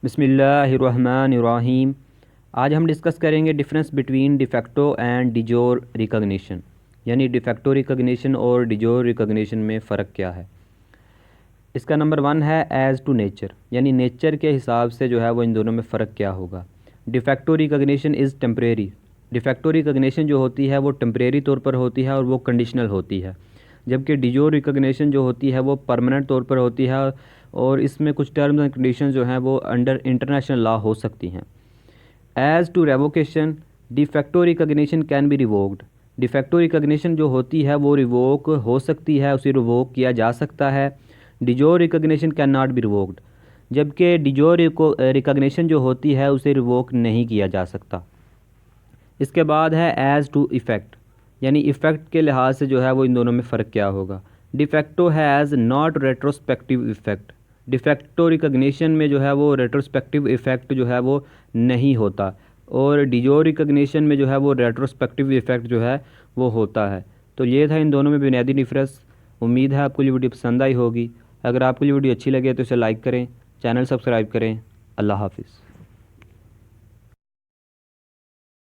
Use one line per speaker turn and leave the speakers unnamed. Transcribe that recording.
बिस्मिल्लाहिर्रहमानिर्रहीम। आज हम डिस्कस करेंगे difference between de facto and डिजोर recognition, यानी डिफेक्टो रिकॉग्निशन और डिजोर रिकॉग्निशन में फ़र्क क्या है। इसका नंबर 1 है एज़ टू नेचर, यानी नेचर के हिसाब से जो है वो इन दोनों में फ़र्क क्या होगा। De facto recognition is temporary. De facto recognition जो होती है वो टेम्परेरी तौर पर होती है और वो कंडीशनल होती है, जबकि डिजोर रिकॉग्निशन जो होती है वो परमानेंट तौर पर होती है और इसमें कुछ टर्म्स एंड कंडीशन जो हैं वो अंडर इंटरनेशनल लॉ हो सकती हैं। As to revocation, de facto recognition can be revoked. De facto recognition जो होती है वो रिवोक हो सकती है, उसे रिवोक किया जा सकता है। De jure recognition can not be revoked, जबकि डिजोर रिकॉग्निशन जो होती है उसे रिवोक नहीं किया जा सकता। इसके बाद है एज़ टू इफ़ेक्ट, यानी इफ़ेक्ट के लिहाज से जो है वो इन दोनों में फ़र्क क्या होगा। De facto has not retrospective effect. De facto recognition में जो है वो रेट्रोस्पेक्टिव इफ़ेक्ट जो है वो नहीं होता, और डिजोर रिकॉग्निशन में जो है वो रेट्रोस्पेक्टिव इफ़ेक्ट जो है वो होता है। तो ये था इन दोनों में बुनियादी डिफरेंस। उम्मीद है आपको ये वीडियो पसंद आई होगी। अगर आपको ये वीडियो अच्छी लगे तो इसे लाइक करें, चैनल सब्सक्राइब करें। अल्लाह हाफिज़।